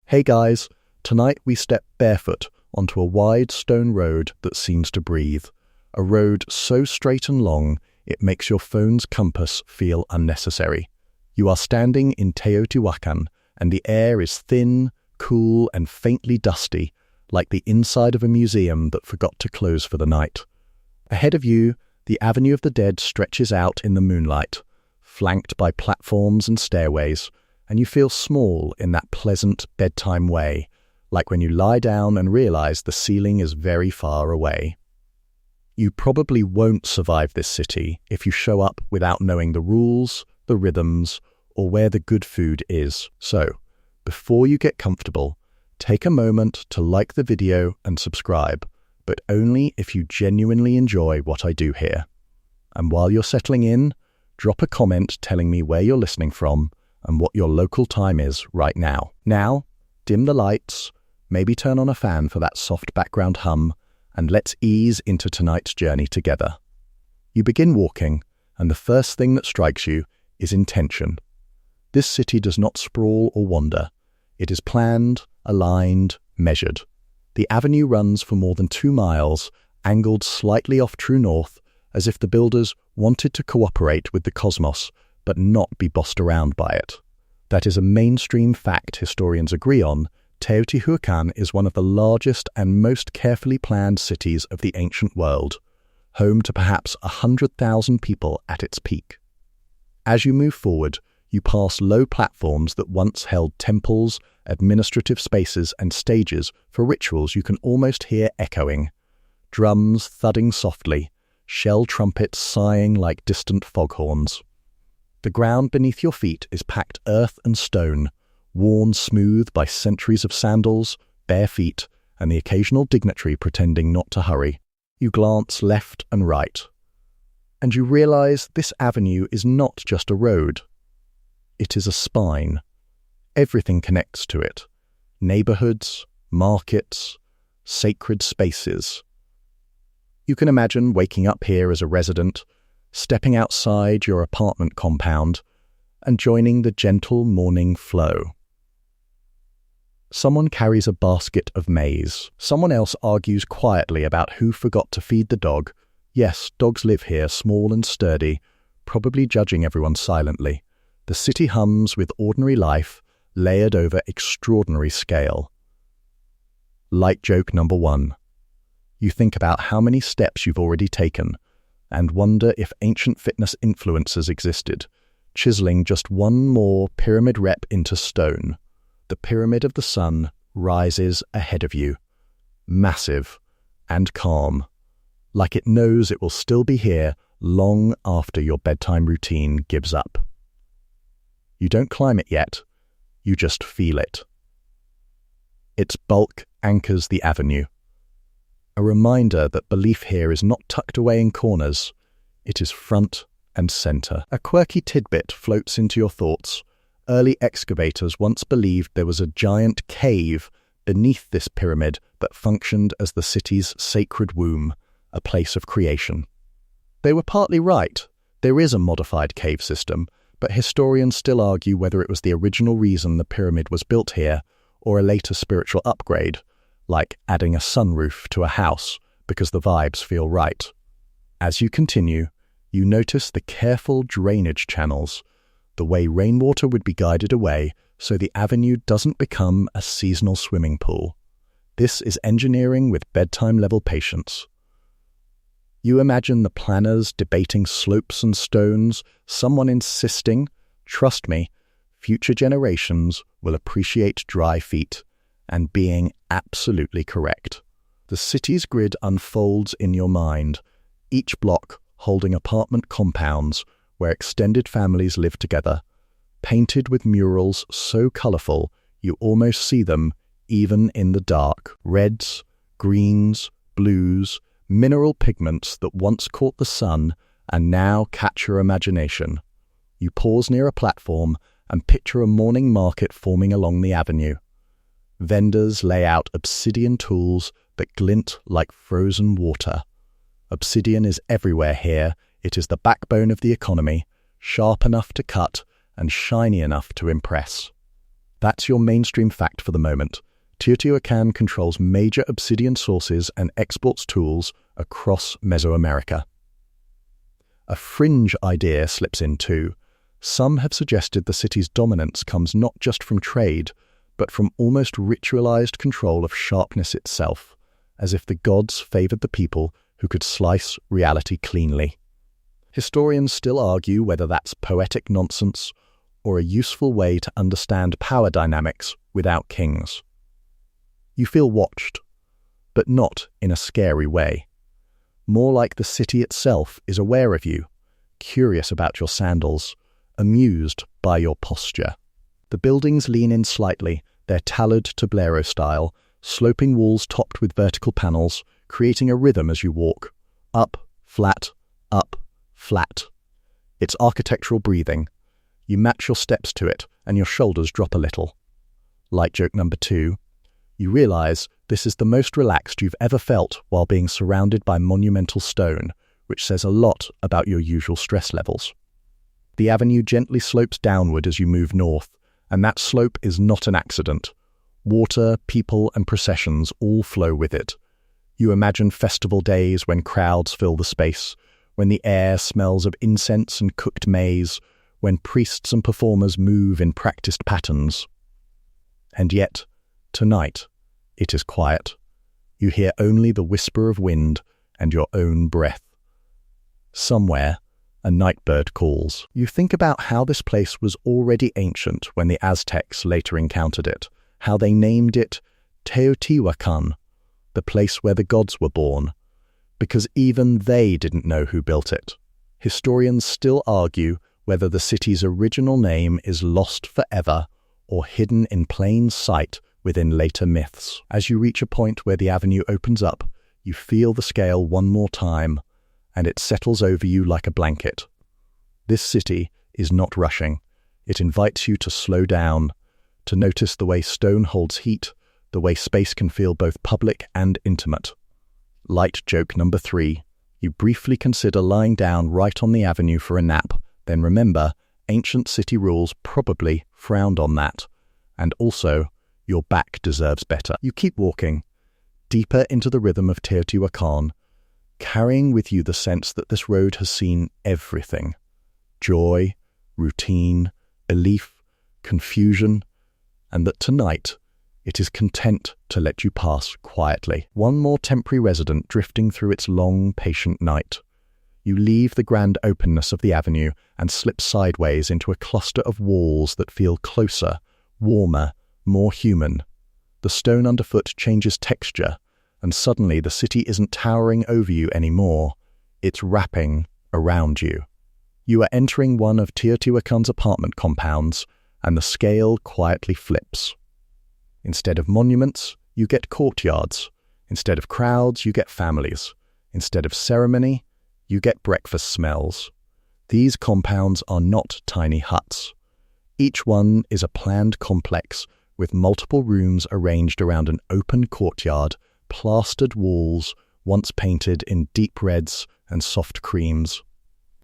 Hey guys, tonight we step barefoot onto a wide stone road that seems to breathe. A road so straight and long, it makes your phone's compass feel unnecessary. You are standing in Teotihuacan, and the air is thin, cool, and faintly dusty, like the inside of a museum that forgot to close for the night. Ahead of you, the Avenue of the Dead stretches out in the moonlight, flanked by platforms and stairways, and you feel small in that pleasant bedtime way, like when you lie down and realize the ceiling is very far away. You probably won't survive this city if you show up without knowing the rules, the rhythms, or where the good food is. So, before you get comfortable, take a moment to like the video and subscribe, but only if you genuinely enjoy what I do here. And while you're settling in, drop a comment telling me where you're listening from and what your local time is right now. Now, dim the lights, maybe turn on a fan for that soft background hum, and let's ease into tonight's journey together. You begin walking, and the first thing that strikes you is intention. This city does not sprawl or wander. It is planned, aligned, measured. The avenue runs for more than 2 miles, angled slightly off true north, as if the builders wanted to cooperate with the cosmos, but not be bossed around by it. That is a mainstream fact historians agree on. Teotihuacan is one of the largest and most carefully planned cities of the ancient world, home to perhaps 100,000 people at its peak. As you move forward, you pass low platforms that once held temples, administrative spaces, and stages for rituals you can almost hear echoing. Drums thudding softly, shell trumpets sighing like distant foghorns. The ground beneath your feet is packed earth and stone, worn smooth by centuries of sandals, bare feet, and the occasional dignitary pretending not to hurry. You glance left and right, and you realize this avenue is not just a road. It is a spine. Everything connects to it. Neighborhoods, markets, sacred spaces. You can imagine waking up here as a resident, stepping outside your apartment compound, and joining the gentle morning flow. Someone carries a basket of maize. Someone else argues quietly about who forgot to feed the dog. Yes, dogs live here, small and sturdy, probably judging everyone silently. The city hums with ordinary life, layered over extraordinary scale. Light joke number 1. You think about how many steps you've already taken, and wonder if ancient fitness influences existed, chiseling just one more pyramid rep into stone. The pyramid of the sun rises ahead of you, massive and calm, like it knows it will still be here long after your bedtime routine gives up. You don't climb it yet, you just feel it. Its bulk anchors the avenue. A reminder that belief here is not tucked away in corners, it is front and center. A quirky tidbit floats into your thoughts. Early excavators once believed there was a giant cave beneath this pyramid that functioned as the city's sacred womb, a place of creation. They were partly right. There is a modified cave system, but historians still argue whether it was the original reason the pyramid was built here or a later spiritual upgrade, like adding a sunroof to a house because the vibes feel right. As you continue, you notice the careful drainage channels, the way rainwater would be guided away so the avenue doesn't become a seasonal swimming pool. This is engineering with bedtime-level patience. You imagine the planners debating slopes and stones, someone insisting, "Trust me, future generations will appreciate dry feet," and being absolutely correct. The city's grid unfolds in your mind, each block holding apartment compounds where extended families live together, painted with murals so colorful you almost see them even in the dark. Reds, greens, blues, mineral pigments that once caught the sun and now catch your imagination. You pause near a platform and picture a morning market forming along the avenue. Vendors lay out obsidian tools that glint like frozen water. Obsidian is everywhere here. It is the backbone of the economy, sharp enough to cut and shiny enough to impress. That's your mainstream fact for the moment. Teotihuacan controls major obsidian sources and exports tools across Mesoamerica. A fringe idea slips in too. Some have suggested the city's dominance comes not just from trade, but from almost ritualized control of sharpness itself, as if the gods favored the people who could slice reality cleanly. Historians still argue whether that's poetic nonsense or a useful way to understand power dynamics without kings. You feel watched, but not in a scary way. More like the city itself is aware of you, curious about your sandals, amused by your posture. The buildings lean in slightly, their tallard tablero style, sloping walls topped with vertical panels, creating a rhythm as you walk. Up, flat, up, flat. It's architectural breathing. You match your steps to it, and your shoulders drop a little. Light joke number 2. You realize this is the most relaxed you've ever felt while being surrounded by monumental stone, which says a lot about your usual stress levels. The avenue gently slopes downward as you move north, and that slope is not an accident. Water, people, and processions all flow with it. You imagine festival days when crowds fill the space, when the air smells of incense and cooked maize, when priests and performers move in practiced patterns. And yet, tonight, it is quiet. You hear only the whisper of wind and your own breath. Somewhere, a nightbird calls. You think about how this place was already ancient when the Aztecs later encountered it, how they named it Teotihuacan, the place where the gods were born, because even they didn't know who built it. Historians still argue whether the city's original name is lost forever or hidden in plain sight within later myths. As you reach a point where the avenue opens up, you feel the scale one more time, and it settles over you like a blanket. This city is not rushing. It invites you to slow down, to notice the way stone holds heat, the way space can feel both public and intimate. Light joke number 3. You briefly consider lying down right on the avenue for a nap, then remember, ancient city rules probably frowned on that. And also, your back deserves better. You keep walking, deeper into the rhythm of Teotihuacan, carrying with you the sense that this road has seen everything. Joy, routine, belief, confusion, and that tonight it is content to let you pass quietly. One more temporary resident drifting through its long, patient night. You leave the grand openness of the avenue and slip sideways into a cluster of walls that feel closer, warmer, more human. The stone underfoot changes texture, and suddenly the city isn't towering over you anymore. It's wrapping around you. You are entering one of Teotihuacan's apartment compounds, and the scale quietly flips. Instead of monuments, you get courtyards. Instead of crowds, you get families. Instead of ceremony, you get breakfast smells. These compounds are not tiny huts. Each one is a planned complex with multiple rooms arranged around an open courtyard, plastered walls, once painted in deep reds and soft creams.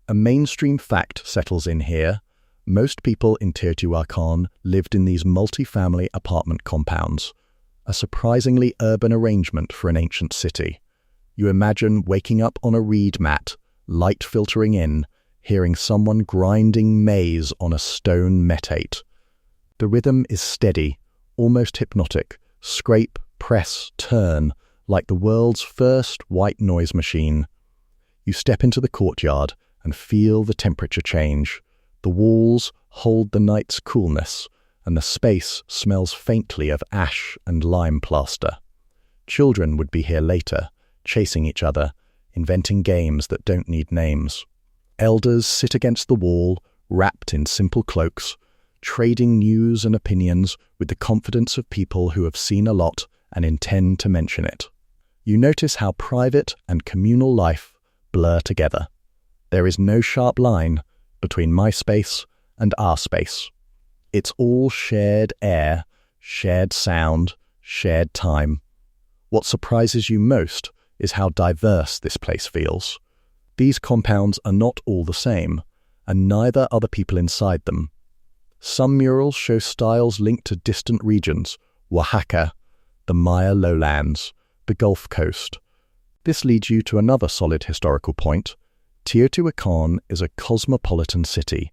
A mainstream fact settles in here. Most people in Teotihuacan lived in these multi-family apartment compounds, a surprisingly urban arrangement for an ancient city. You imagine waking up on a reed mat, light filtering in, hearing someone grinding maize on a stone metate. The rhythm is steady, almost hypnotic, scrape, press, turn, like the world's first white noise machine. You step into the courtyard and feel the temperature change. The walls hold the night's coolness, and the space smells faintly of ash and lime plaster. Children would be here later, chasing each other, inventing games that don't need names. Elders sit against the wall, wrapped in simple cloaks, trading news and opinions with the confidence of people who have seen a lot and intend to mention it. You notice how private and communal life blur together. There is no sharp line between my space and our space. It's all shared air, shared sound, shared time. What surprises you most is how diverse this place feels. These compounds are not all the same, and neither are the people inside them. Some murals show styles linked to distant regions: Oaxaca, the Maya lowlands, the Gulf Coast. This leads you to another solid historical point. Teotihuacan is a cosmopolitan city,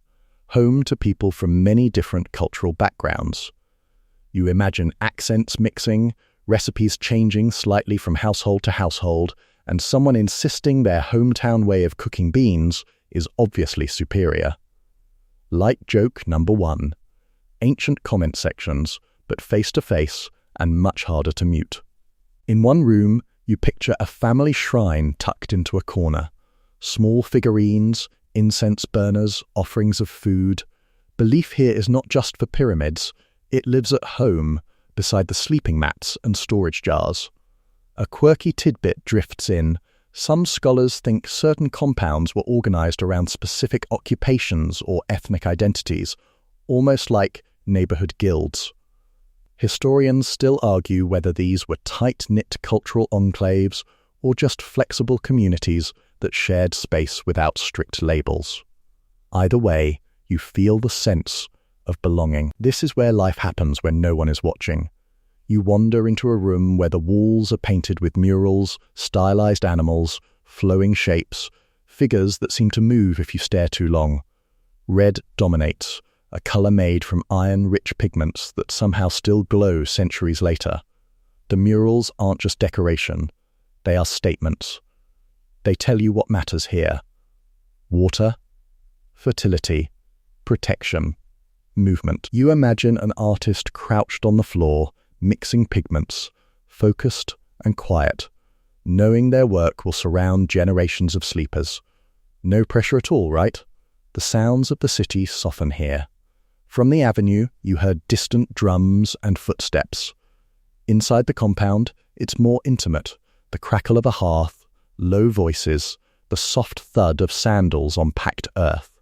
home to people from many different cultural backgrounds. You imagine accents mixing, recipes changing slightly from household to household, and someone insisting their hometown way of cooking beans is obviously superior. Light joke number 1. Ancient comment sections, but face-to-face and much harder to mute. In one room, you picture a family shrine tucked into a corner. Small figurines, incense burners, offerings of food. Belief here is not just for pyramids, it lives at home, beside the sleeping mats and storage jars. A quirky tidbit drifts in. Some scholars think certain compounds were organized around specific occupations or ethnic identities, almost like neighborhood guilds. Historians still argue whether these were tight-knit cultural enclaves or just flexible communities that shared space without strict labels. Either way, you feel the sense of belonging. This is where life happens when no one is watching. You wander into a room where the walls are painted with murals, stylized animals, flowing shapes, figures that seem to move if you stare too long. Red dominates, a color made from iron-rich pigments that somehow still glow centuries later. The murals aren't just decoration, they are statements. They tell you what matters here: water, fertility, protection, movement. You imagine an artist crouched on the floor, mixing pigments, focused and quiet, knowing their work will surround generations of sleepers. No pressure at all, right? The sounds of the city soften here. From the avenue, you heard distant drums and footsteps. Inside the compound, it's more intimate: the crackle of a hearth, low voices, the soft thud of sandals on packed earth.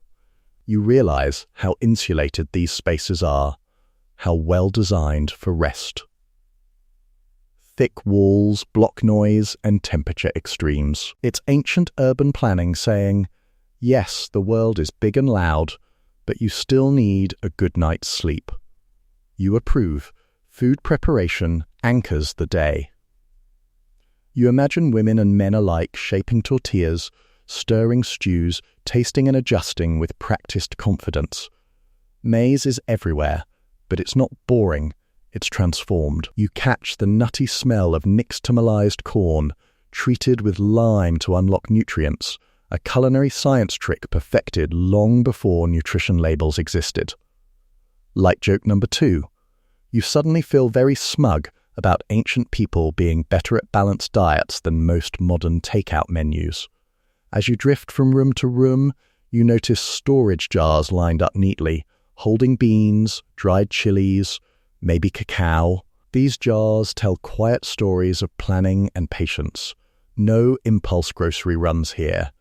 You realize how insulated these spaces are, how well designed for rest. Thick walls block noise and temperature extremes. It's ancient urban planning saying, yes, the world is big and loud, but you still need a good night's sleep. You approve. Food preparation anchors the day. You imagine women and men alike shaping tortillas, stirring stews, tasting and adjusting with practiced confidence. Maize is everywhere, but it's not boring, it's transformed. You catch the nutty smell of nixtamalized corn, treated with lime to unlock nutrients, a culinary science trick perfected long before nutrition labels existed. Light joke number 2. You suddenly feel very smug about ancient people being better at balanced diets than most modern takeout menus. As you drift from room to room, you notice storage jars lined up neatly, holding beans, dried chilies, maybe cacao. These jars tell quiet stories of planning and patience. No impulse grocery runs here.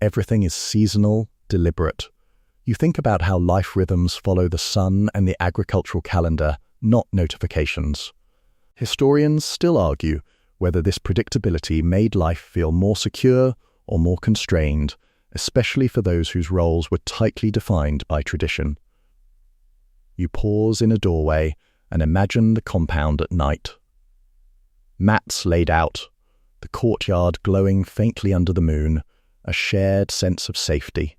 Everything is seasonal, deliberate. You think about how life rhythms follow the sun and the agricultural calendar, not notifications. Historians still argue whether this predictability made life feel more secure or more constrained, especially for those whose roles were tightly defined by tradition. You pause in a doorway and imagine the compound at night. Mats laid out, the courtyard glowing faintly under the moon, a shared sense of safety.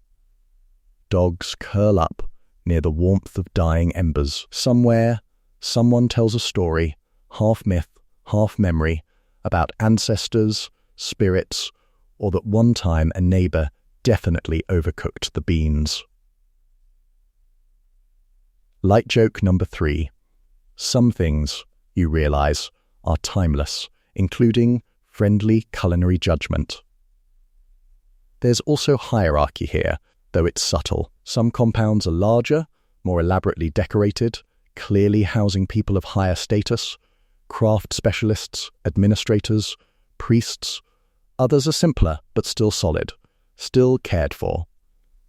Dogs curl up near the warmth of dying embers. Somewhere, someone tells a story, half myth, half memory, about ancestors, spirits, or that one time a neighbor definitely overcooked the beans. Light joke number 3. Some things, you realize, are timeless, including friendly culinary judgment. There's also hierarchy here, though it's subtle. Some compounds are larger, more elaborately decorated, clearly housing people of higher status, craft specialists, administrators, priests. Others are simpler, but still solid, still cared for.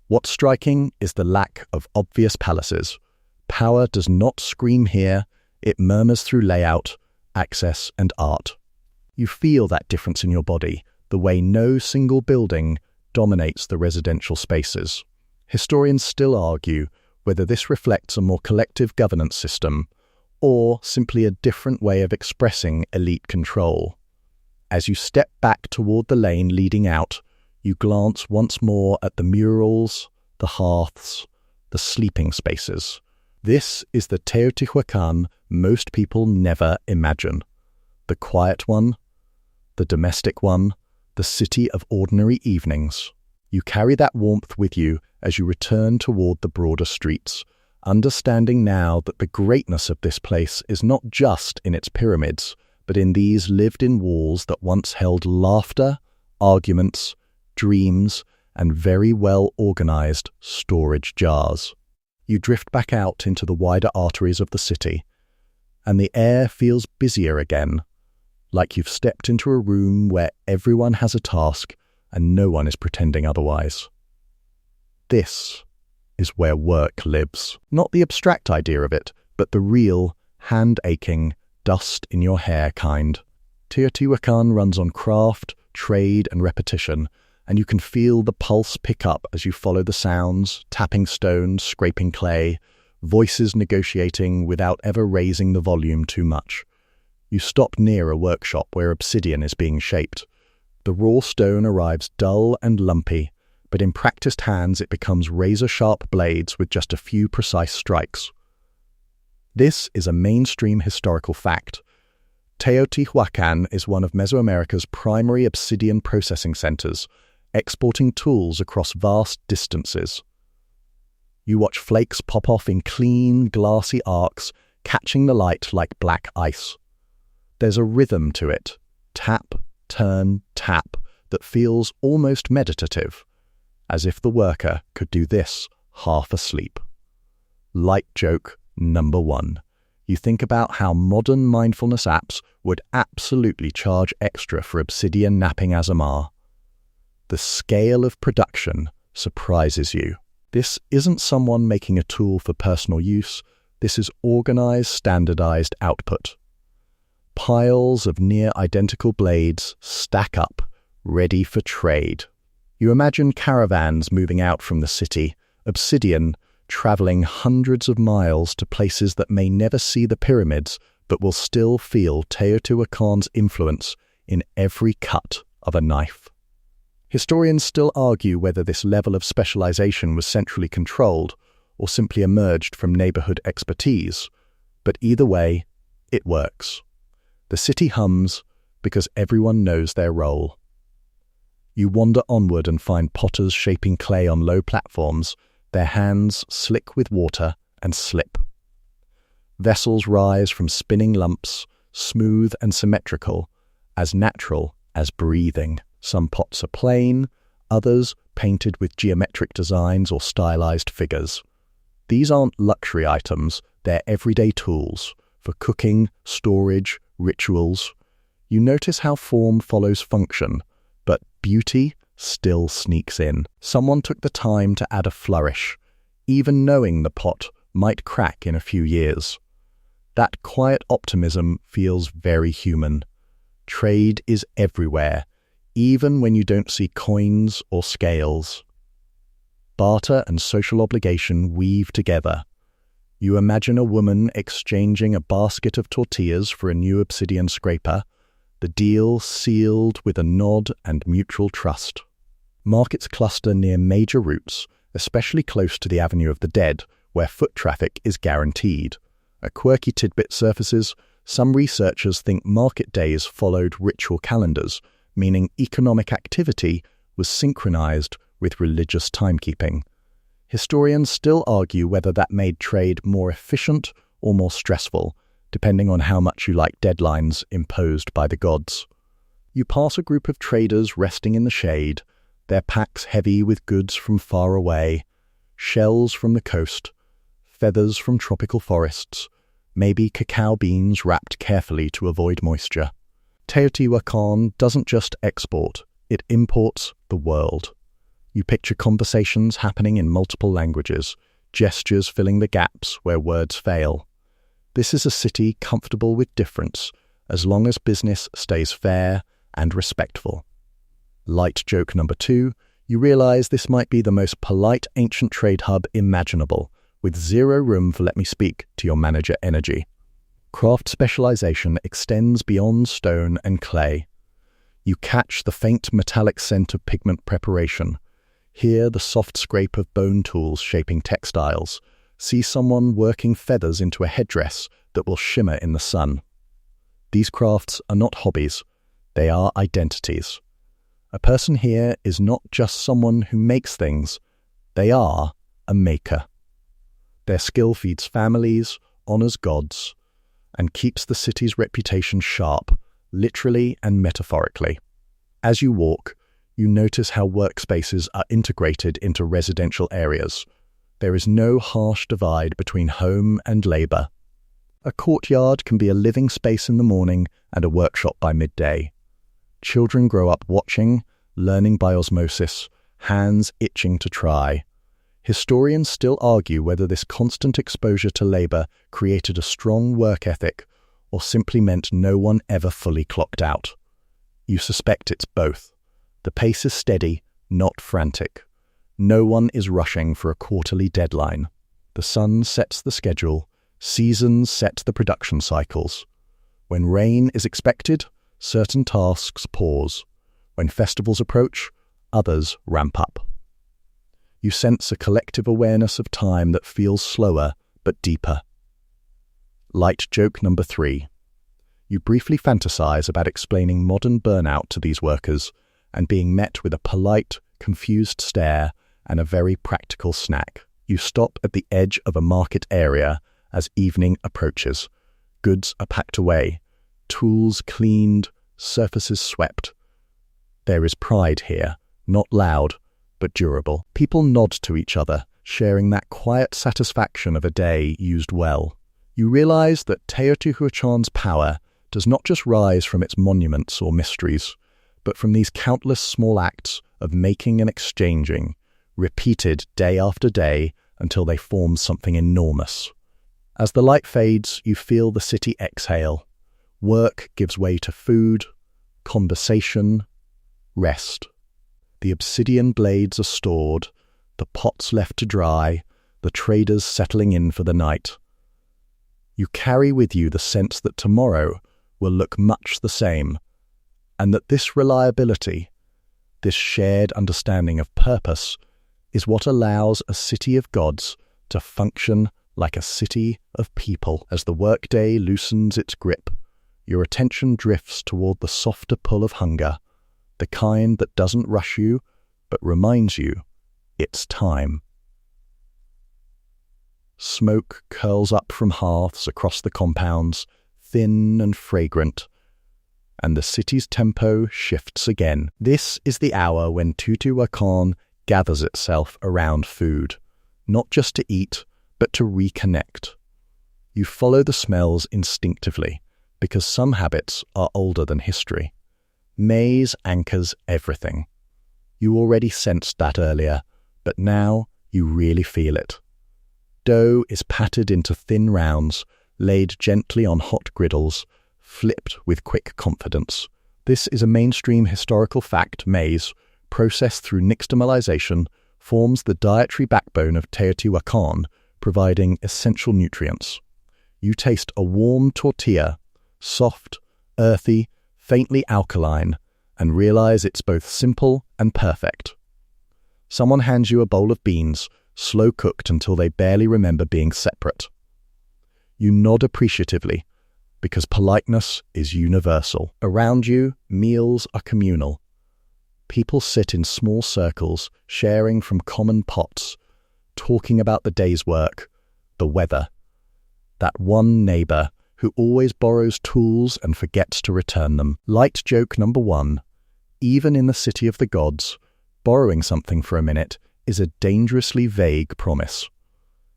What's striking is the lack of obvious palaces. Power does not scream here, it murmurs through layout, access, and art. You feel that difference in your body, the way no single building dominates the residential spaces. Historians still argue whether this reflects a more collective governance system or simply a different way of expressing elite control. As you step back toward the lane leading out, you glance once more at the murals, the hearths, the sleeping spaces. This is the Teotihuacan most people never imagine. The quiet one, the domestic one, the city of ordinary evenings. You carry that warmth with you as you return toward the broader streets, understanding now that the greatness of this place is not just in its pyramids, but in these lived-in walls that once held laughter, arguments, dreams, and very well-organized storage jars. You drift back out into the wider arteries of the city, and the air feels busier again, like you've stepped into a room where everyone has a task and no one is pretending otherwise. This is where work lives. Not the abstract idea of it, but the real, hand-aching, dust-in-your-hair kind. Teotihuacan runs on craft, trade, and repetition, and you can feel the pulse pick up as you follow the sounds, tapping stones, scraping clay, voices negotiating without ever raising the volume too much. You stop near a workshop where obsidian is being shaped. The raw stone arrives dull and lumpy, but in practiced hands it becomes razor-sharp blades with just a few precise strikes. This is a mainstream historical fact. Teotihuacan is one of Mesoamerica's primary obsidian processing centers, exporting tools across vast distances. You watch flakes pop off in clean, glassy arcs, catching the light like black ice. There's a rhythm to it, tap, turn, tap, that feels almost meditative, as if the worker could do this half asleep. Light joke number 1. You think about how modern mindfulness apps would absolutely charge extra for obsidian napping ASMR. The scale of production surprises you. This isn't someone making a tool for personal use. This is organized, standardized output. Piles of near-identical blades stack up, ready for trade. You imagine caravans moving out from the city, obsidian traveling hundreds of miles to places that may never see the pyramids but will still feel Teotihuacan's influence in every cut of a knife. Historians still argue whether this level of specialization was centrally controlled or simply emerged from neighborhood expertise, but either way, it works. The city hums because everyone knows their role. You wander onward and find potters shaping clay on low platforms, their hands slick with water and slip. Vessels rise from spinning lumps, smooth and symmetrical, as natural as breathing. Some pots are plain, others painted with geometric designs or stylized figures. These aren't luxury items, they're everyday tools for cooking, storage, rituals. You notice how form follows function, but beauty still sneaks in. Someone took the time to add a flourish, even knowing the pot might crack in a few years. That quiet optimism feels very human. Trade is everywhere, even when you don't see coins or scales. Barter and social obligation weave together. You imagine a woman exchanging a basket of tortillas for a new obsidian scraper, the deal sealed with a nod and mutual trust. Markets cluster near major routes, especially close to the Avenue of the Dead, where foot traffic is guaranteed. A quirky tidbit surfaces. Some researchers think market days followed ritual calendars, meaning economic activity was synchronized with religious timekeeping. Historians still argue whether that made trade more efficient or more stressful, depending on how much you like deadlines imposed by the gods. You pass a group of traders resting in the shade, their packs heavy with goods from far away, shells from the coast, feathers from tropical forests, maybe cacao beans wrapped carefully to avoid moisture. Teotihuacan doesn't just export, it imports the world. You picture conversations happening in multiple languages, gestures filling the gaps where words fail. This is a city comfortable with difference, as long as business stays fair and respectful. Light joke number 2, you realize this might be the most polite ancient trade hub imaginable, with zero room for let me speak to your manager energy. Craft specialization extends beyond stone and clay. You catch the faint metallic scent of pigment preparation, hear the soft scrape of bone tools shaping textiles, see someone working feathers into a headdress that will shimmer in the sun. These crafts are not hobbies, they are identities. A person here is not just someone who makes things, they are a maker. Their skill feeds families, honors gods, and keeps the city's reputation sharp, literally and metaphorically. As you walk, you notice how workspaces are integrated into residential areas. There is no harsh divide between home and labor. A courtyard can be a living space in the morning and a workshop by midday. Children grow up watching, learning by osmosis, hands itching to try. Historians still argue whether this constant exposure to labor created a strong work ethic or simply meant no one ever fully clocked out. You suspect it's both. The pace is steady, not frantic. No one is rushing for a quarterly deadline. The sun sets the schedule, seasons set the production cycles. When rain is expected, certain tasks pause. When festivals approach, others ramp up. You sense a collective awareness of time that feels slower but deeper. Light joke number 3. You briefly fantasize about explaining modern burnout to these workers and being met with a polite, confused stare and a very practical snack. You stop at the edge of a market area as evening approaches. Goods are packed away, tools cleaned, surfaces swept. There is pride here, not loud, but durable. People nod to each other, sharing that quiet satisfaction of a day used well. You realize that Teotihuacan's power does not just rise from its monuments or mysteries, but from these countless small acts of making and exchanging, repeated day after day until they form something enormous. As the light fades, you feel the city exhale. Work gives way to food, conversation, rest. The obsidian blades are stored, the pots left to dry, the traders settling in for the night. You carry with you the sense that tomorrow will look much the same, and that this reliability, this shared understanding of purpose, is what allows a city of gods to function like a city of people. As the workday loosens its grip, your attention drifts toward the softer pull of hunger, the kind that doesn't rush you, but reminds you it's time. Smoke curls up from hearths across the compounds, thin and fragrant, and the city's tempo shifts again. This is the hour when Teotihuacan gathers itself around food, not just to eat, but to reconnect. You follow the smells instinctively, because some habits are older than history. Maize anchors everything. You already sensed that earlier, but now you really feel it. Dough is patted into thin rounds, laid gently on hot griddles, flipped with quick confidence. This is a mainstream historical fact. Maize, processed through nixtamalization, forms the dietary backbone of Teotihuacan, providing essential nutrients. You taste a warm tortilla, soft, earthy, faintly alkaline, and realize it's both simple and perfect. Someone hands you a bowl of beans, slow-cooked until they barely remember being separate. You nod appreciatively, because politeness is universal. Around you, meals are communal. People sit in small circles, sharing from common pots, talking about the day's work, the weather. That one neighbor who always borrows tools and forgets to return them. Light joke number 1. Even in the city of the gods, borrowing something for a minute is a dangerously vague promise.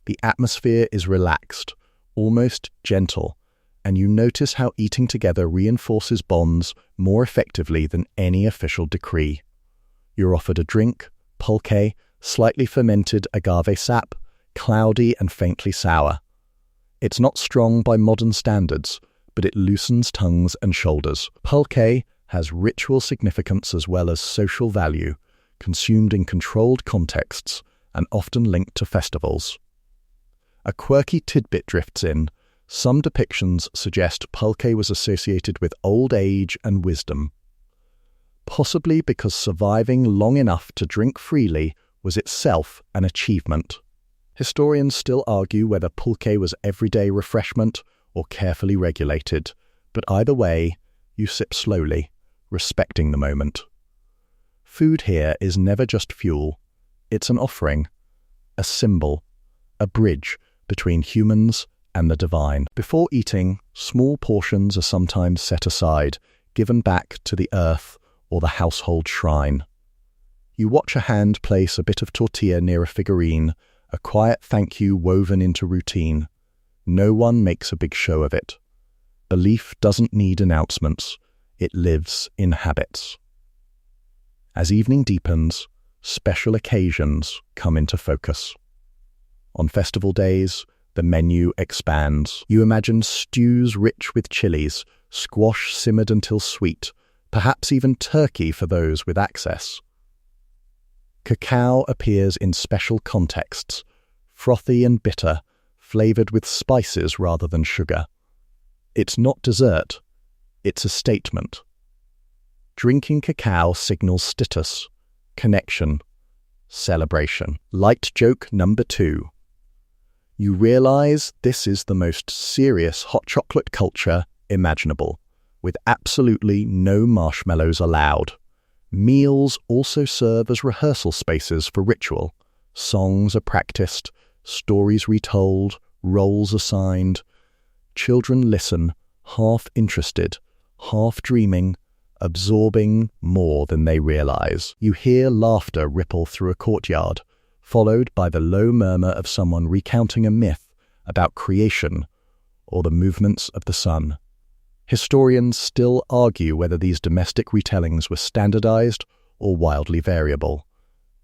The atmosphere is relaxed, almost gentle, and you notice how eating together reinforces bonds more effectively than any official decree. You're offered a drink, pulque, slightly fermented agave sap, cloudy and faintly sour. It's not strong by modern standards, but it loosens tongues and shoulders. Pulque has ritual significance as well as social value, consumed in controlled contexts and often linked to festivals. A quirky tidbit drifts in. Some depictions suggest Pulque was associated with old age and wisdom, possibly because surviving long enough to drink freely was itself an achievement. Historians still argue whether pulque was everyday refreshment or carefully regulated, but either way, you sip slowly, respecting the moment. Food here is never just fuel. It's an offering, a symbol, a bridge between humans and the divine. Before eating, small portions are sometimes set aside, given back to the earth or the household shrine. You watch a hand place a bit of tortilla near a figurine, a quiet thank you woven into routine. No one makes a big show of it. Belief doesn't need announcements. It lives in habits. As evening deepens, special occasions come into focus. On festival days, the menu expands. You imagine stews rich with chilies, squash simmered until sweet, perhaps even turkey for those with access. Cacao appears in special contexts, frothy and bitter, flavored with spices rather than sugar. It's not dessert, it's a statement. Drinking cacao signals status, connection, celebration. Light joke number 2. You realize this is the most serious hot chocolate culture imaginable, with absolutely no marshmallows allowed. Meals also serve as rehearsal spaces for ritual. Songs are practiced, stories retold, roles assigned. Children listen, half interested, half dreaming, absorbing more than they realize. You hear laughter ripple through a courtyard, followed by the low murmur of someone recounting a myth about creation or the movements of the sun. Historians still argue whether these domestic retellings were standardized or wildly variable,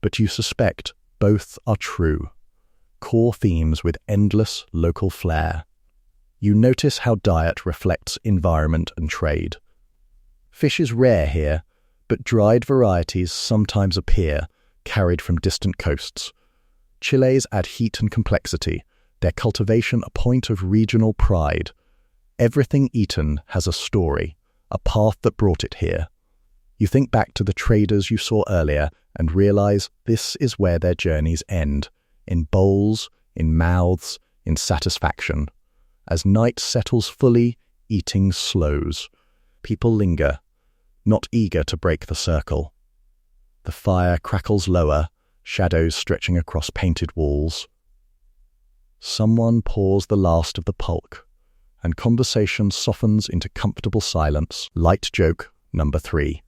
but you suspect both are true. Core themes with endless local flair. You notice how diet reflects environment and trade. Fish is rare here, but dried varieties sometimes appear, carried from distant coasts. Chiles add heat and complexity, their cultivation a point of regional pride. Everything eaten has a story, a path that brought it here. You think back to the traders you saw earlier and realize this is where their journeys end, in bowls, in mouths, in satisfaction. As night settles fully, eating slows. People linger, not eager to break the circle. The fire crackles lower, shadows stretching across painted walls. Someone pours the last of the pulque, and conversation softens into comfortable silence. Light joke number 3.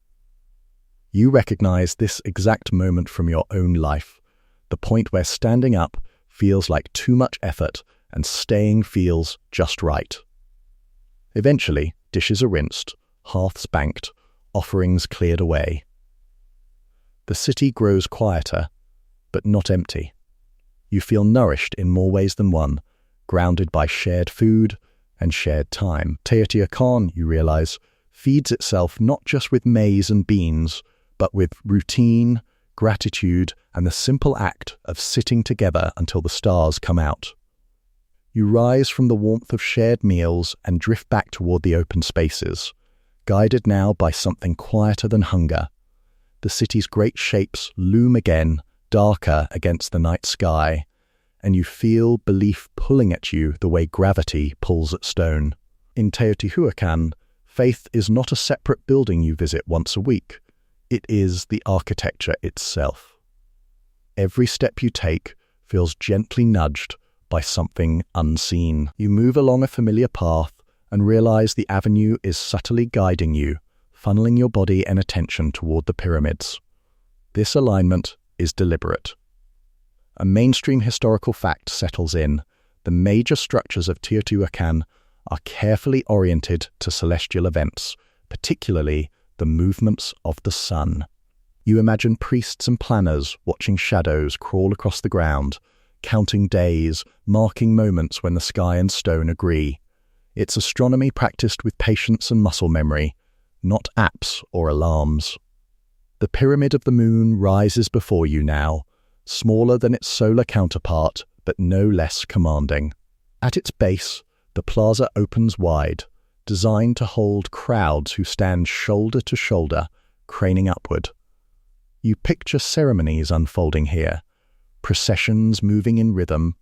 You recognize this exact moment from your own life, the point where standing up feels like too much effort and staying feels just right. Eventually, dishes are rinsed, hearths banked, offerings cleared away. The city grows quieter, but not empty. You feel nourished in more ways than one, grounded by shared food and shared time. Teotihuacan, you realize, feeds itself not just with maize and beans, but with routine, gratitude, and the simple act of sitting together until the stars come out. You rise from the warmth of shared meals and drift back toward the open spaces, guided now by something quieter than hunger. The city's great shapes loom again, darker against the night sky, and you feel belief pulling at you the way gravity pulls at stone. In Teotihuacan, faith is not a separate building you visit once a week. It is the architecture itself. Every step you take feels gently nudged by something unseen. You move along a familiar path and realize the avenue is subtly guiding you, funneling your body and attention toward the pyramids. This alignment is deliberate. A mainstream historical fact settles in. The major structures of Teotihuacan are carefully oriented to celestial events, particularly the movements of the sun. You imagine priests and planners watching shadows crawl across the ground, counting days, marking moments when the sky and stone agree. It's astronomy practiced with patience and muscle memory, not apps or alarms. The pyramid of the moon rises before you now, smaller than its solar counterpart, but no less commanding. At its base, the plaza opens wide, designed to hold crowds who stand shoulder to shoulder, craning upward. You picture ceremonies unfolding here, processions moving in rhythm,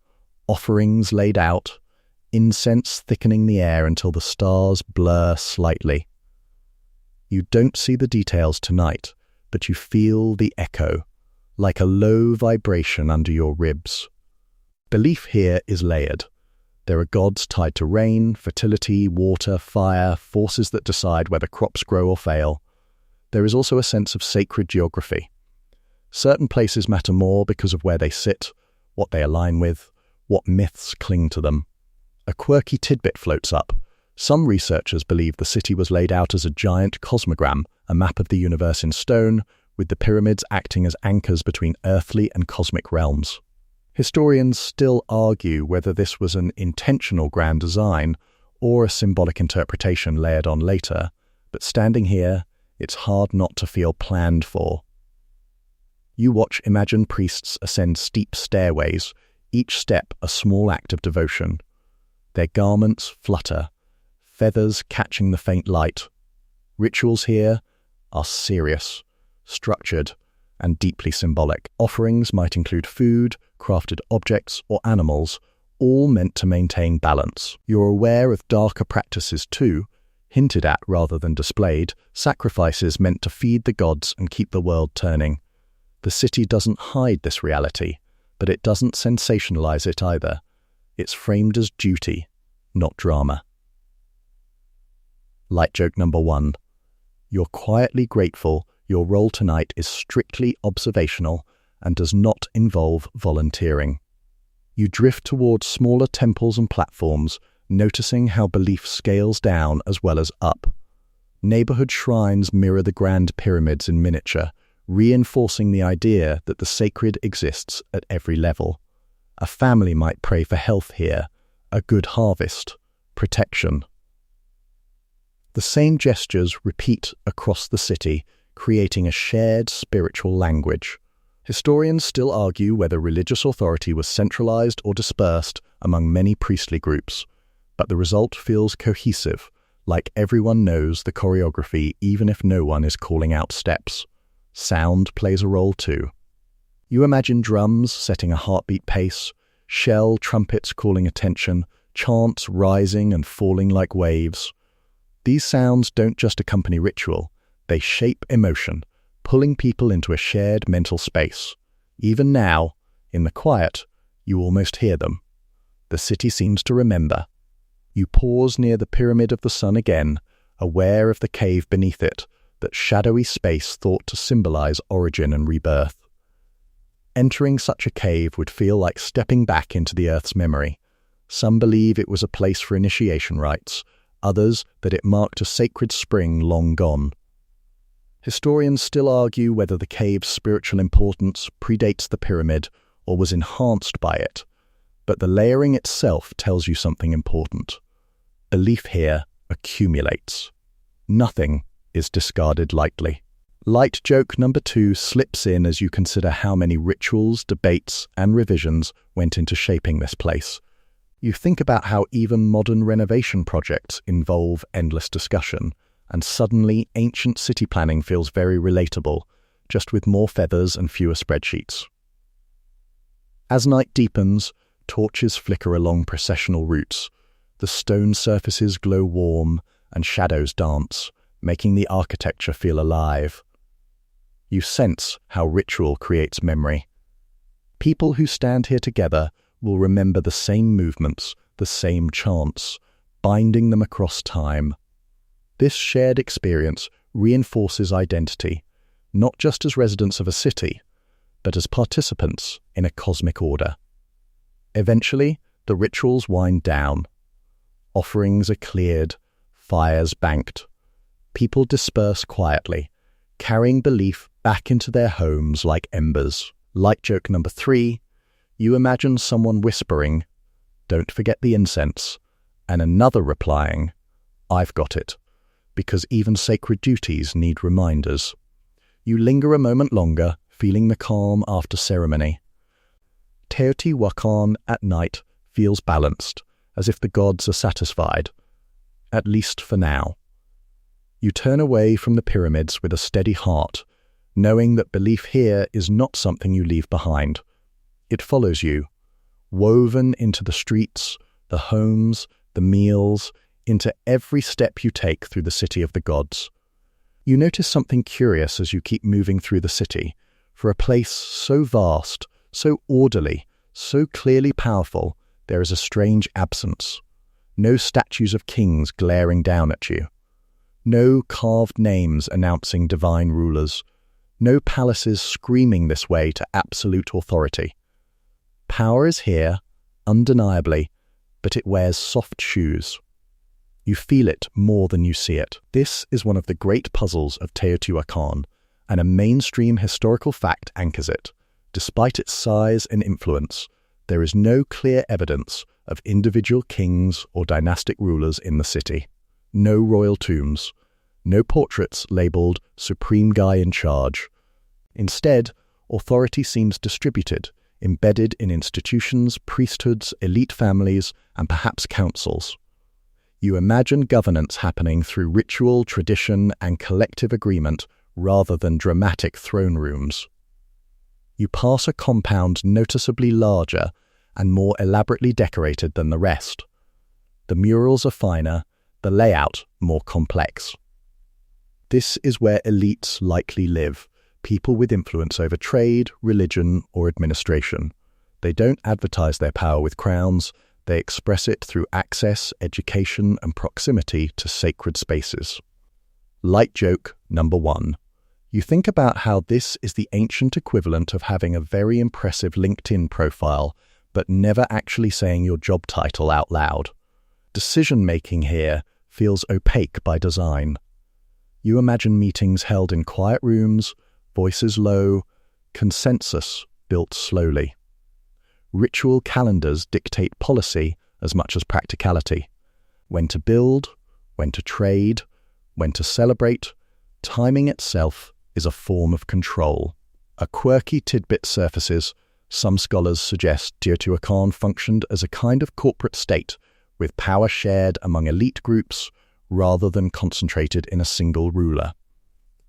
offerings laid out, incense thickening the air until the stars blur slightly. You don't see the details tonight, but you feel the echo, like a low vibration under your ribs. Belief here is layered. There are gods tied to rain, fertility, water, fire, forces that decide whether crops grow or fail. There is also a sense of sacred geography. Certain places matter more because of where they sit, what they align with, what myths cling to them. A quirky tidbit floats up. Some researchers believe the city was laid out as a giant cosmogram, a map of the universe in stone, with the pyramids acting as anchors between earthly and cosmic realms. Historians still argue whether this was an intentional grand design or a symbolic interpretation layered on later, but standing here, it's hard not to feel planned for. You watch imagined priests ascend steep stairways, each step a small act of devotion. Their garments flutter, feathers catching the faint light. Rituals here are serious, structured, and deeply symbolic. Offerings might include food, crafted objects, or animals, all meant to maintain balance. You're aware of darker practices too, hinted at rather than displayed, sacrifices meant to feed the gods and keep the world turning. The city doesn't hide this reality, but it doesn't sensationalize it either. It's framed as duty, not drama. Light joke number 1. You're quietly grateful your role tonight is strictly observational and does not involve volunteering. You drift towards smaller temples and platforms, noticing how belief scales down as well as up. Neighborhood shrines mirror the grand pyramids in miniature, reinforcing the idea that the sacred exists at every level. A family might pray for health here, a good harvest, protection. The same gestures repeat across the city, creating a shared spiritual language. Historians still argue whether religious authority was centralized or dispersed among many priestly groups, but the result feels cohesive, like everyone knows the choreography even if no one is calling out steps. Sound plays a role too. You imagine drums setting a heartbeat pace, shell trumpets calling attention, chants rising and falling like waves. These sounds don't just accompany ritual, they shape emotion, pulling people into a shared mental space. Even now, in the quiet, you almost hear them. The city seems to remember. You pause near the Pyramid of the Sun again, aware of the cave beneath it, that shadowy space thought to symbolize origin and rebirth. Entering such a cave would feel like stepping back into the Earth's memory. Some believe it was a place for initiation rites, others that it marked a sacred spring long gone. Historians still argue whether the cave's spiritual importance predates the pyramid or was enhanced by it, but the layering itself tells you something important. Belief here accumulates. Nothing is discarded lightly. Light joke number 2 slips in as you consider how many rituals, debates, and revisions went into shaping this place. You think about how even modern renovation projects involve endless discussion, and suddenly ancient city planning feels very relatable, just with more feathers and fewer spreadsheets. As night deepens, torches flicker along processional routes. The stone surfaces glow warm, and shadows dance, making the architecture feel alive. You sense how ritual creates memory. People who stand here together will remember the same movements, the same chants, binding them across time. This shared experience reinforces identity, not just as residents of a city, but as participants in a cosmic order. Eventually, the rituals wind down. Offerings are cleared, fires banked. People disperse quietly, carrying belief back into their homes like embers. Light joke number 3, you imagine someone whispering, "Don't forget the incense," and another replying, "I've got it," because even sacred duties need reminders. You linger a moment longer, feeling the calm after ceremony. Teotihuacan at night feels balanced, as if the gods are satisfied, at least for now. You turn away from the pyramids with a steady heart, knowing that belief here is not something you leave behind. It follows you, woven into the streets, the homes, the meals, into every step you take through the city of the gods. You notice something curious as you keep moving through the city. For a place so vast, so orderly, so clearly powerful, there is a strange absence. No statues of kings glaring down at you. No carved names announcing divine rulers. No palaces screaming this way to absolute authority. Power is here, undeniably, but it wears soft shoes. You feel it more than you see it. This is one of the great puzzles of Teotihuacan, and a mainstream historical fact anchors it. Despite its size and influence, there is no clear evidence of individual kings or dynastic rulers in the city. No royal tombs. No portraits labelled Supreme Guy in Charge. Instead, authority seems distributed, embedded in institutions, priesthoods, elite families, and perhaps councils. You imagine governance happening through ritual, tradition, and collective agreement rather than dramatic throne rooms. You pass a compound noticeably larger and more elaborately decorated than the rest. The murals are finer, the layout more complex. This is where elites likely live, people with influence over trade, religion, or administration. They don't advertise their power with crowns, they express it through access, education, and proximity to sacred spaces. Light joke number 1. You think about how this is the ancient equivalent of having a very impressive LinkedIn profile, but never actually saying your job title out loud. Decision-making here feels opaque by design. You imagine meetings held in quiet rooms, voices low, consensus built slowly. Ritual calendars dictate policy as much as practicality. When to build, when to trade, when to celebrate, timing itself is a form of control. A quirky tidbit surfaces. Some scholars suggest Teotihuacan functioned as a kind of corporate state, with power shared among elite groups rather than concentrated in a single ruler.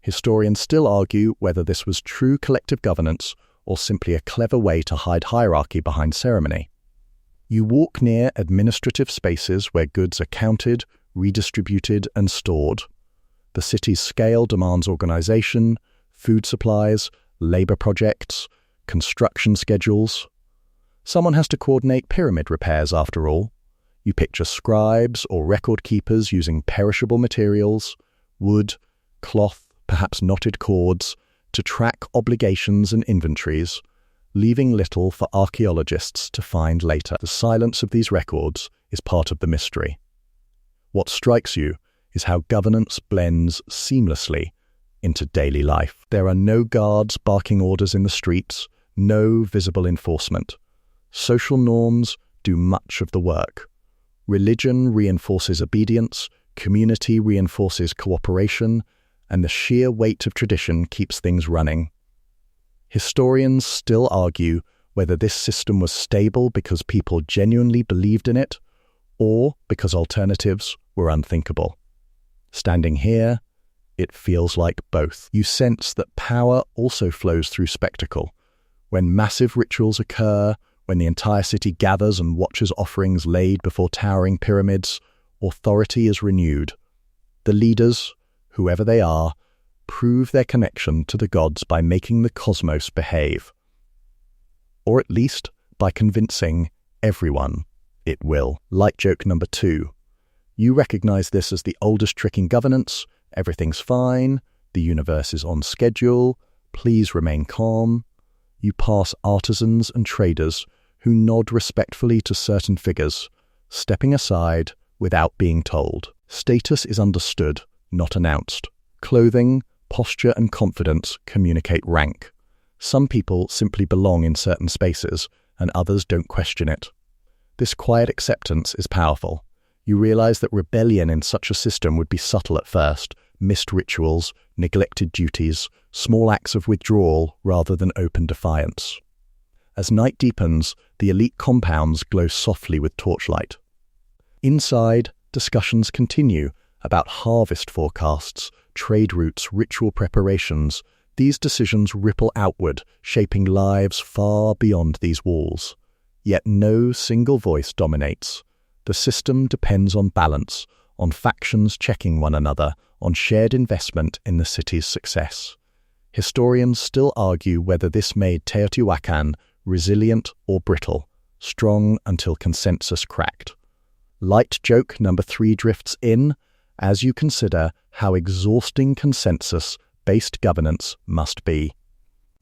Historians still argue whether this was true collective governance or simply a clever way to hide hierarchy behind ceremony. You walk near administrative spaces where goods are counted, redistributed, and stored. The city's scale demands organization, food supplies, labor projects, construction schedules. Someone has to coordinate pyramid repairs after all. You picture scribes or record keepers using perishable materials, wood, cloth, perhaps knotted cords, to track obligations and inventories, leaving little for archaeologists to find later. The silence of these records is part of the mystery. What strikes you is how governance blends seamlessly into daily life. There are no guards barking orders in the streets, no visible enforcement. Social norms do much of the work. Religion reinforces obedience, community reinforces cooperation, and the sheer weight of tradition keeps things running. Historians still argue whether this system was stable because people genuinely believed in it, or because alternatives were unthinkable. Standing here, it feels like both. You sense that power also flows through spectacle. When massive rituals occur, when the entire city gathers and watches offerings laid before towering pyramids, authority is renewed. The leaders, whoever they are, prove their connection to the gods by making the cosmos behave. Or at least by convincing everyone it will. Light joke number 2. You recognize this as the oldest trick in governance. Everything's fine. The universe is on schedule. Please remain calm. You pass artisans and traders who nod respectfully to certain figures, stepping aside without being told. Status is understood, not announced. Clothing, posture, and confidence communicate rank. Some people simply belong in certain spaces, and others don't question it. This quiet acceptance is powerful. You realize that rebellion in such a system would be subtle at first, missed rituals, neglected duties, small acts of withdrawal rather than open defiance. As night deepens, the elite compounds glow softly with torchlight. Inside, discussions continue about harvest forecasts, trade routes, ritual preparations. These decisions ripple outward, shaping lives far beyond these walls. Yet no single voice dominates. The system depends on balance, on factions checking one another, on shared investment in the city's success. Historians still argue whether this made Teotihuacan resilient or brittle, strong until consensus cracked. Light joke number 3 drifts in as you consider how exhausting consensus-based governance must be.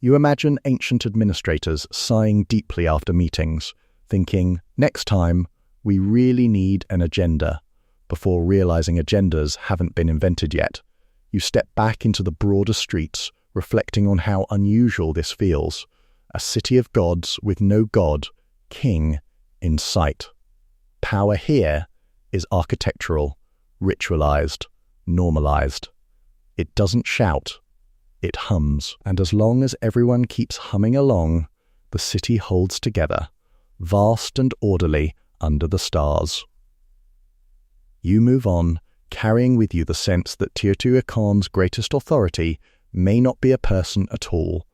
You imagine ancient administrators sighing deeply after meetings, thinking, next time, we really need an agenda, before realizing agendas haven't been invented yet. You step back into the broader streets, reflecting on how unusual this feels. A city of gods with no god, king, in sight. Power here is architectural, ritualized, normalized. It doesn't shout, it hums. And as long as everyone keeps humming along, the city holds together, vast and orderly under the stars. You move on, carrying with you the sense that Teotihuacan's greatest authority may not be a person at all,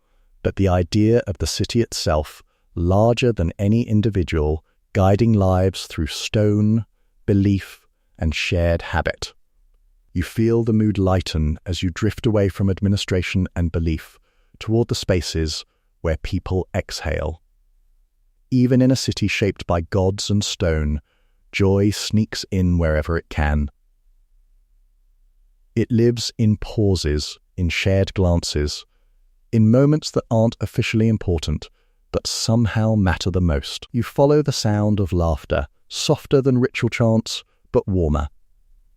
but the idea of the city itself, larger than any individual, guiding lives through stone, belief, and shared habit. You feel the mood lighten as you drift away from administration and belief toward the spaces where people exhale. Even in a city shaped by gods and stone, joy sneaks in wherever it can. It lives in pauses, in shared glances, in moments that aren't officially important, but somehow matter the most. You follow the sound of laughter, softer than ritual chants, but warmer.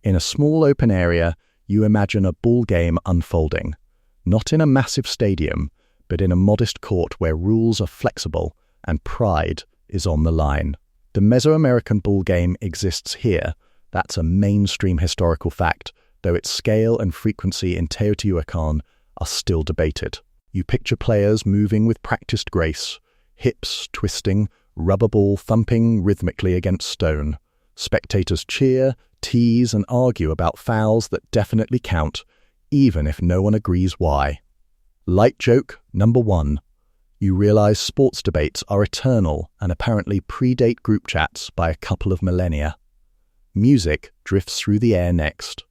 In a small open area, you imagine a ball game unfolding, not in a massive stadium, but in a modest court where rules are flexible and pride is on the line. The Mesoamerican ball game exists here. That's a mainstream historical fact, though its scale and frequency in Teotihuacan are still debated. You picture players moving with practiced grace, hips twisting, rubber ball thumping rhythmically against stone. Spectators cheer, tease, and argue about fouls that definitely count, even if no one agrees why. Light joke number 1. You realize sports debates are eternal and apparently predate group chats by a couple of millennia. Music drifts through the air next.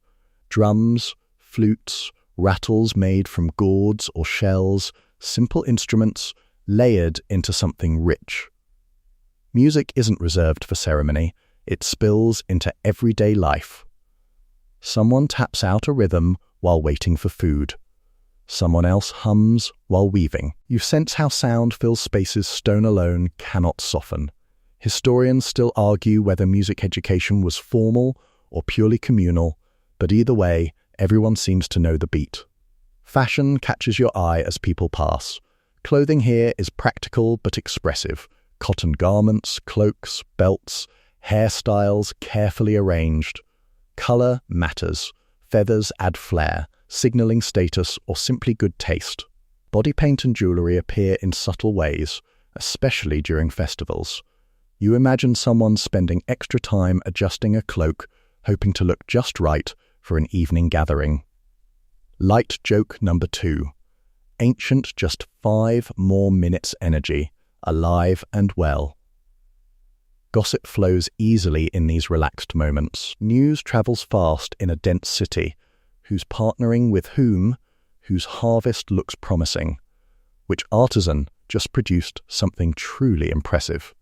Drums, flutes, rattles made from gourds or shells, simple instruments layered into something rich. Music isn't reserved for ceremony, it spills into everyday life. Someone taps out a rhythm while waiting for food. Someone else hums while weaving. You sense how sound fills spaces stone alone cannot soften. Historians still argue whether music education was formal or purely communal, but either way, everyone seems to know the beat. Fashion catches your eye as people pass. Clothing here is practical but expressive. Cotton garments, cloaks, belts, hairstyles carefully arranged. Color matters. Feathers add flair, signaling status or simply good taste. Body paint and jewelry appear in subtle ways, especially during festivals. You imagine someone spending extra time adjusting a cloak, hoping to look just right for an evening gathering. Light joke number 2. Ancient just 5 more minutes energy, alive and well. Gossip flows easily in these relaxed moments. News travels fast in a dense city. Who's partnering with whom? Whose harvest looks promising? Which artisan just produced something truly impressive?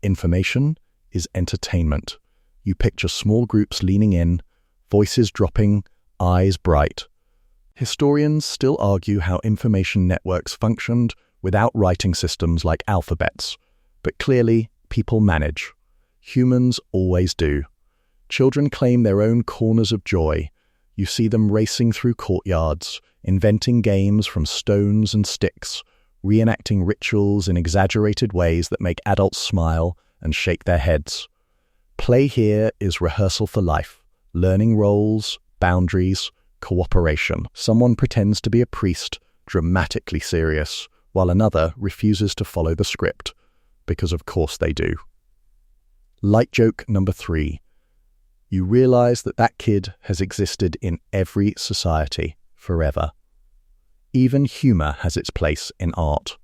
Information is entertainment. You picture small groups leaning in, voices dropping, eyes bright. Historians still argue how information networks functioned without writing systems like alphabets, but clearly people manage. Humans always do. Children claim their own corners of joy. You see them racing through courtyards, inventing games from stones and sticks, reenacting rituals in exaggerated ways that make adults smile and shake their heads. Play here is rehearsal for life, learning roles, boundaries, cooperation. Someone pretends to be a priest, dramatically serious, while another refuses to follow the script, because of course they do. Light joke number 3. You realize that that kid has existed in every society forever. Even humor has its place in art.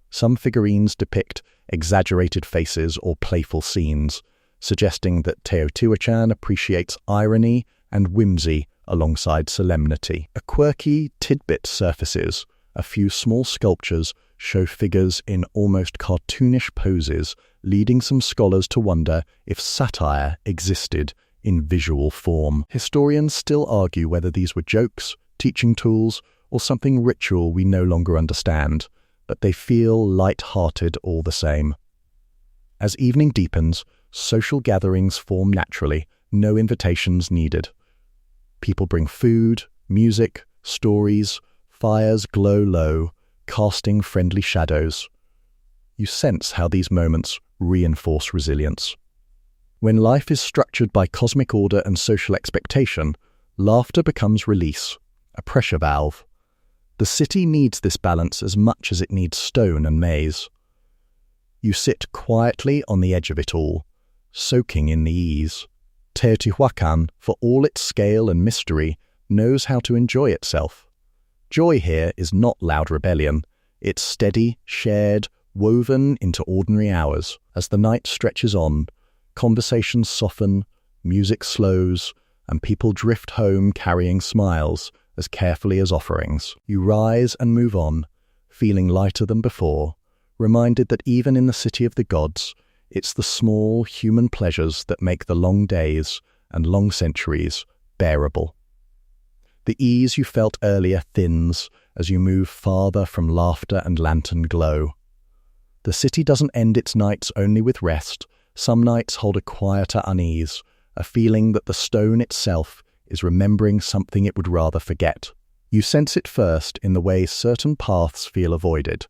Some figurines depict exaggerated faces or playful scenes, suggesting that Teotihuacan appreciates irony and whimsy alongside solemnity. A quirky tidbit surfaces. A few small sculptures show figures in almost cartoonish poses, leading some scholars to wonder if satire existed in visual form. Historians still argue whether these were jokes, teaching tools, or something ritual we no longer understand, but they feel light-hearted all the same. As evening deepens, social gatherings form naturally, no invitations needed. People bring food, music, stories, fires glow low, casting friendly shadows. You sense how these moments reinforce resilience. When life is structured by cosmic order and social expectation, laughter becomes release, a pressure valve. The city needs this balance as much as it needs stone and maize. You sit quietly on the edge of it all, soaking in the ease. Teotihuacan, for all its scale and mystery, knows how to enjoy itself. Joy here is not loud rebellion. It's steady, shared, woven into ordinary hours. As the night stretches on, conversations soften, music slows, and people drift home carrying smiles as carefully as offerings. You rise and move on, feeling lighter than before, reminded that even in the city of the gods, it's the small human pleasures that make the long days and long centuries bearable. The ease you felt earlier thins as you move farther from laughter and lantern glow. The city doesn't end its nights only with rest. Some nights hold a quieter unease, a feeling that the stone itself is remembering something it would rather forget. You sense it first in the way certain paths feel avoided,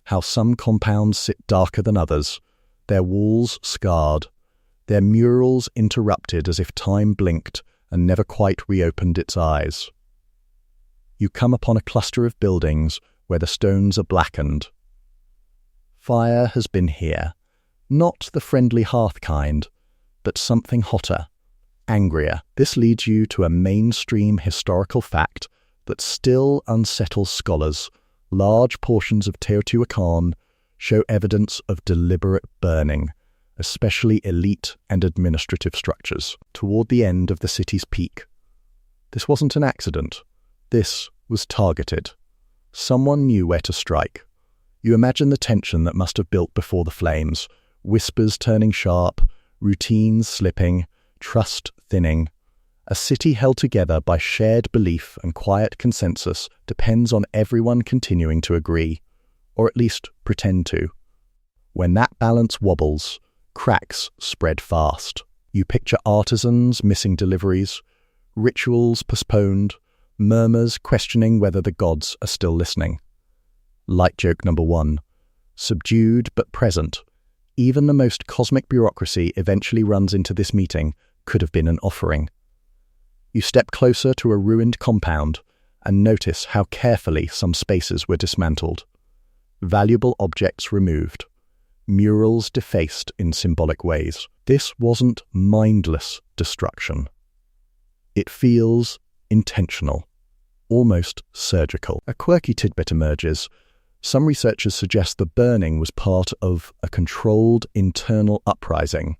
how some compounds sit darker than others, their walls scarred, their murals interrupted as if time blinked and never quite reopened its eyes. You come upon a cluster of buildings where the stones are blackened. Fire has been here, not the friendly hearth kind, but something hotter, angrier. This leads you to a mainstream historical fact that still unsettles scholars. Large portions of Teotihuacan show evidence of deliberate burning, especially elite and administrative structures, toward the end of the city's peak. This wasn't an accident. This was targeted. Someone knew where to strike. You imagine the tension that must have built before the flames, whispers turning sharp, routines slipping, trust thinning. A city held together by shared belief and quiet consensus depends on everyone continuing to agree, or at least pretend to. When that balance wobbles, cracks spread fast. You picture artisans missing deliveries, rituals postponed, murmurs questioning whether the gods are still listening. Light joke number 1. Subdued but present. Even the most cosmic bureaucracy eventually runs into this meeting could have been an offering. You step closer to a ruined compound and notice how carefully some spaces were dismantled. Valuable objects removed. Murals defaced in symbolic ways. This wasn't mindless destruction. It feels intentional, almost surgical. A quirky tidbit emerges. Some researchers suggest the burning was part of a controlled internal uprising,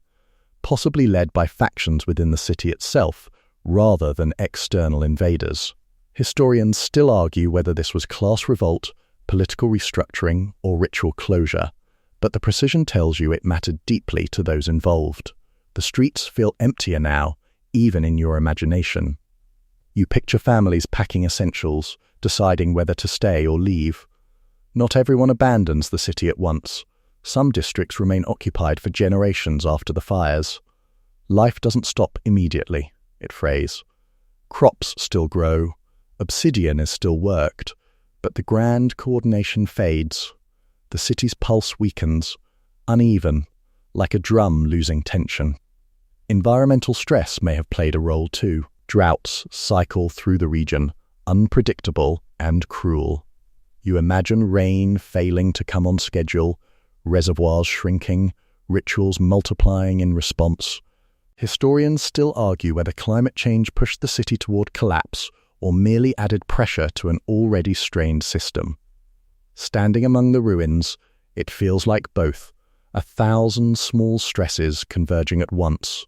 possibly led by factions within the city itself, rather than external invaders. Historians still argue whether this was class revolt, political restructuring, or ritual closure, but the precision tells you it mattered deeply to those involved. The streets feel emptier now, even in your imagination. You picture families packing essentials, deciding whether to stay or leave. Not everyone abandons the city at once. Some districts remain occupied for generations after the fires. Life doesn't stop immediately, it phrase. Crops still grow, obsidian is still worked, but the grand coordination fades. The city's pulse weakens, uneven, like a drum losing tension. Environmental stress may have played a role too. Droughts cycle through the region, unpredictable and cruel. You imagine rain failing to come on schedule, reservoirs shrinking, rituals multiplying in response. Historians still argue whether climate change pushed the city toward collapse or merely added pressure to an already strained system. Standing among the ruins, it feels like both, 1,000 small stresses converging at once.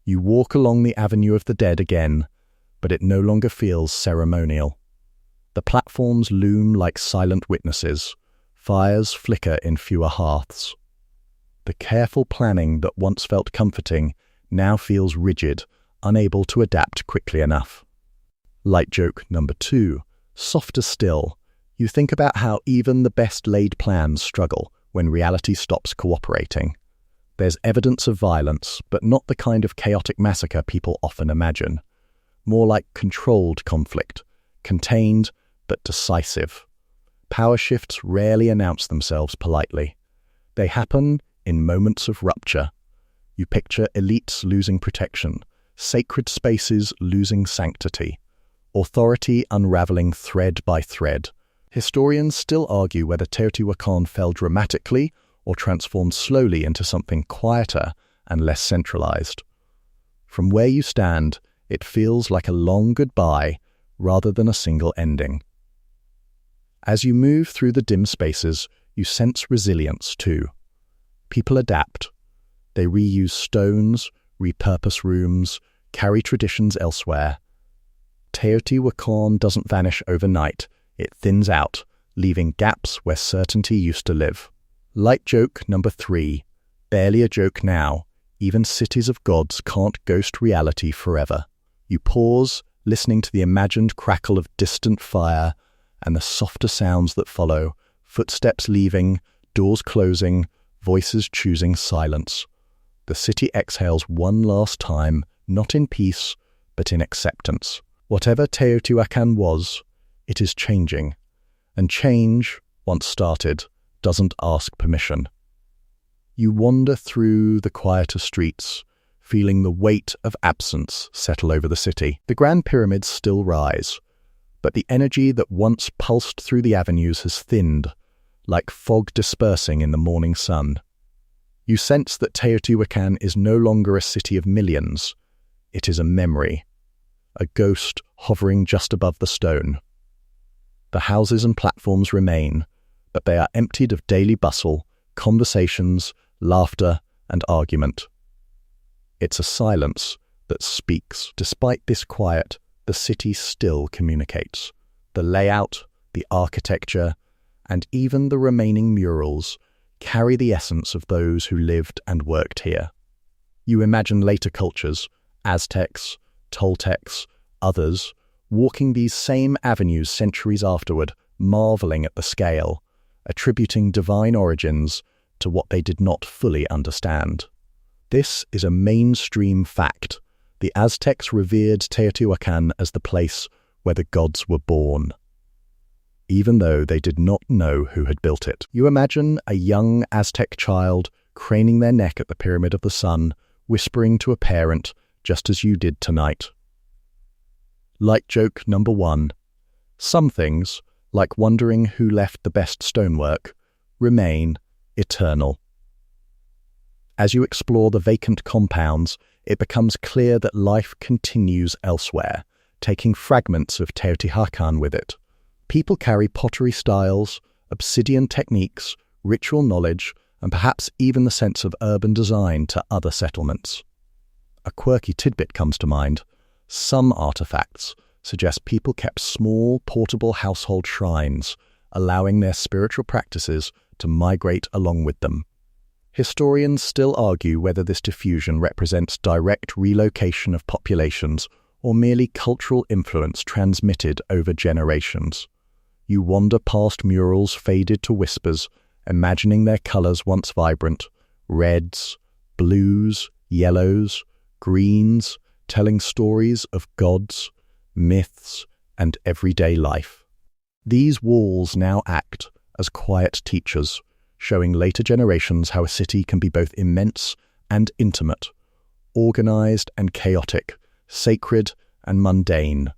You walk along the Avenue of the Dead again, but it no longer feels ceremonial. The platforms loom like silent witnesses, fires flicker in fewer hearths. The careful planning that once felt comforting now feels rigid, unable to adapt quickly enough. Light joke number 2, softer still. You think about how even the best-laid plans struggle when reality stops cooperating. There's evidence of violence, but not the kind of chaotic massacre people often imagine. More like controlled conflict, contained but decisive. Power shifts rarely announce themselves politely. They happen in moments of rupture. You picture elites losing protection, sacred spaces losing sanctity, authority unraveling thread by thread. Historians still argue whether Teotihuacan fell dramatically or transformed slowly into something quieter and less centralized. From where you stand, it feels like a long goodbye rather than a single ending. As you move through the dim spaces, you sense resilience too. People adapt. They reuse stones, repurpose rooms, carry traditions elsewhere. Teotihuacan doesn't vanish overnight. It thins out, leaving gaps where certainty used to live. Light joke number 3. Barely a joke now. Even cities of gods can't ghost reality forever. You pause, listening to the imagined crackle of distant fire and the softer sounds that follow, footsteps leaving, doors closing, voices choosing silence. The city exhales one last time, not in peace, but in acceptance. Whatever Teotihuacan was, it is changing. And change, once started, doesn't ask permission. You wander through the quieter streets, feeling the weight of absence settle over the city. The Grand Pyramids still rise, but the energy that once pulsed through the avenues has thinned, like fog dispersing in the morning sun. You sense that Teotihuacan is no longer a city of millions. It is a memory, a ghost hovering just above the stone. The houses and platforms remain, but they are emptied of daily bustle, conversations, laughter, and argument. It's a silence that speaks. Despite this quiet, the city still communicates. The layout, the architecture, and even the remaining murals carry the essence of those who lived and worked here. You imagine later cultures, Aztecs, Toltecs, others, walking these same avenues centuries afterward, marveling at the scale, attributing divine origins to what they did not fully understand. This is a mainstream fact. The Aztecs revered Teotihuacan as the place where the gods were born, even though they did not know who had built it. You imagine a young Aztec child craning their neck at the Pyramid of the Sun, whispering to a parent, just as you did tonight. Light joke number 1. Some things, like wondering who left the best stonework, remain eternal. As you explore the vacant compounds, it becomes clear that life continues elsewhere, taking fragments of Teotihuacan with it. People carry pottery styles, obsidian techniques, ritual knowledge, and perhaps even the sense of urban design to other settlements. A quirky tidbit comes to mind. Some artifacts suggest people kept small, portable household shrines, allowing their spiritual practices to migrate along with them. Historians still argue whether this diffusion represents direct relocation of populations or merely cultural influence transmitted over generations. You wander past murals faded to whispers, imagining their colors once vibrant, reds, blues, yellows, greens, telling stories of gods, myths, and everyday life. These walls now act as quiet teachers, showing later generations how a city can be both immense and intimate, organized and chaotic, sacred and mundane.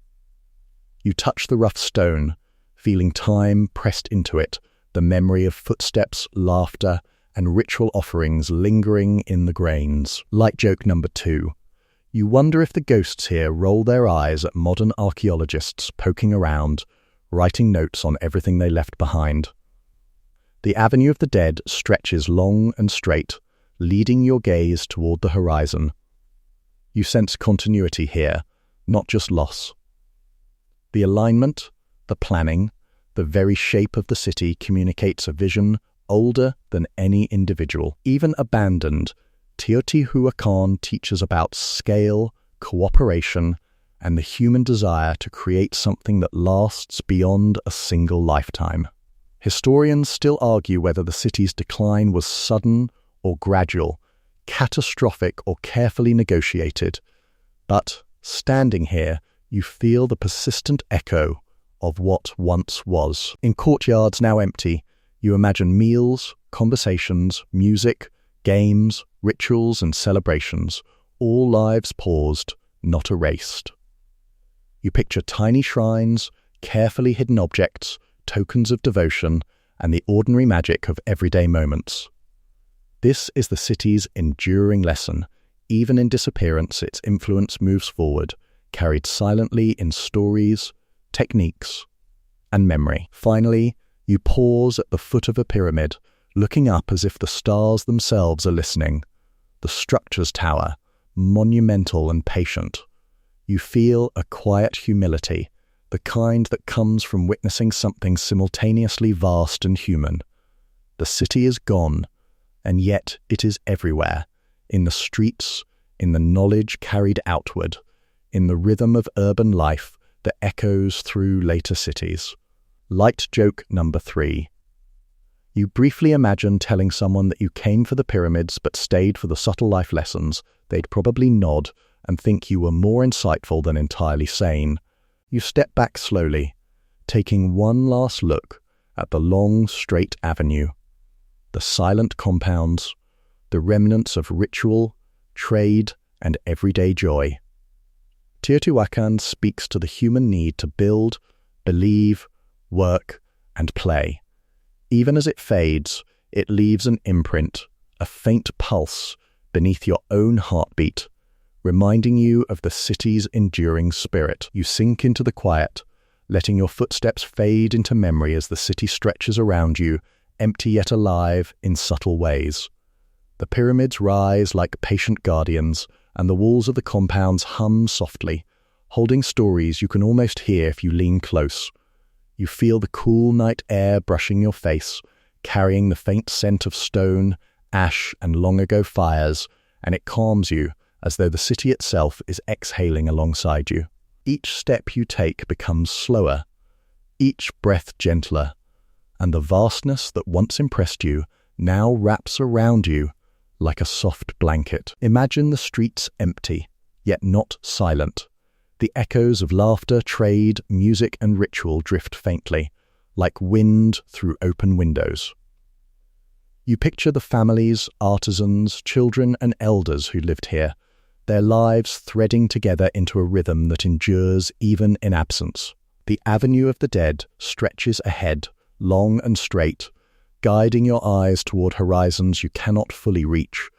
You touch the rough stone, feeling time pressed into it, the memory of footsteps, laughter, and ritual offerings lingering in the grains. Light joke number 2. You wonder if the ghosts here roll their eyes at modern archaeologists poking around, writing notes on everything they left behind. The Avenue of the Dead stretches long and straight, leading your gaze toward the horizon. You sense continuity here, not just loss. The alignment, the planning, the very shape of the city communicates a vision older than any individual. Even abandoned, Teotihuacan teaches about scale, cooperation, and the human desire to create something that lasts beyond a single lifetime. Historians still argue whether the city's decline was sudden or gradual, catastrophic or carefully negotiated. But, standing here, you feel the persistent echo of what once was. In courtyards now empty, you imagine meals, conversations, music, games, rituals and celebrations, all lives paused, not erased. You picture tiny shrines, carefully hidden objects, tokens of devotion, and the ordinary magic of everyday moments. This is the city's enduring lesson. Even in disappearance, its influence moves forward, carried silently in stories, techniques, and memory. Finally, you pause at the foot of a pyramid, looking up as if the stars themselves are listening. The structure's tower, monumental and patient. You feel a quiet humility, the kind that comes from witnessing something simultaneously vast and human. The city is gone, and yet it is everywhere, in the streets, in the knowledge carried outward, in the rhythm of urban life that echoes through later cities. Light joke number 3. You briefly imagine telling someone that you came for the pyramids but stayed for the subtle life lessons. They'd probably nod and think you were more insightful than entirely sane. You step back slowly, taking one last look at the long, straight avenue, the silent compounds, the remnants of ritual, trade, and everyday joy. Teotihuacan speaks to the human need to build, believe, work, and play. Even as it fades, it leaves an imprint, a faint pulse beneath your own heartbeat, reminding you of the city's enduring spirit. You sink into the quiet, letting your footsteps fade into memory as the city stretches around you, empty yet alive in subtle ways. The pyramids rise like patient guardians, and the walls of the compounds hum softly, holding stories you can almost hear if you lean close. You feel the cool night air brushing your face, carrying the faint scent of stone, ash, and long-ago fires, and it calms you as though the city itself is exhaling alongside you. Each step you take becomes slower, each breath gentler, and the vastness that once impressed you now wraps around you like a soft blanket. Imagine the streets empty, yet not silent. The echoes of laughter, trade, music, and ritual drift faintly, like wind through open windows. You picture the families, artisans, children, and elders who lived here, their lives threading together into a rhythm that endures even in absence. The Avenue of the Dead stretches ahead, long and straight, guiding your eyes toward horizons you cannot fully reach,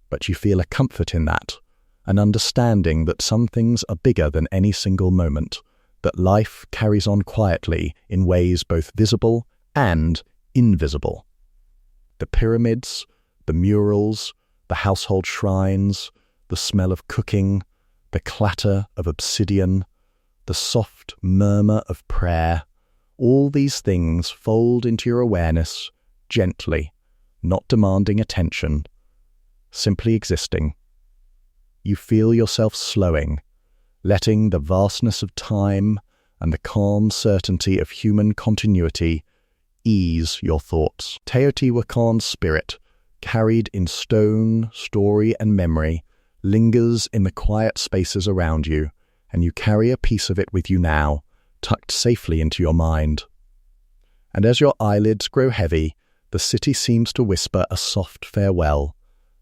but you feel a comfort in that, an understanding that some things are bigger than any single moment, that life carries on quietly in ways both visible and invisible. The pyramids, the murals, the household shrines, the smell of cooking, the clatter of obsidian, the soft murmur of prayer, all these things fold into your awareness gently, not demanding attention, simply existing. You feel yourself slowing, letting the vastness of time and the calm certainty of human continuity ease your thoughts. Teotihuacan's spirit, carried in stone, story, and memory, lingers in the quiet spaces around you, and you carry a piece of it with you now, tucked safely into your mind. And as your eyelids grow heavy, the city seems to whisper a soft farewell,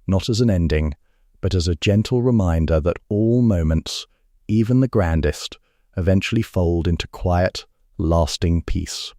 not as an ending, but as a gentle reminder that all moments, even the grandest, eventually fold into quiet, lasting peace.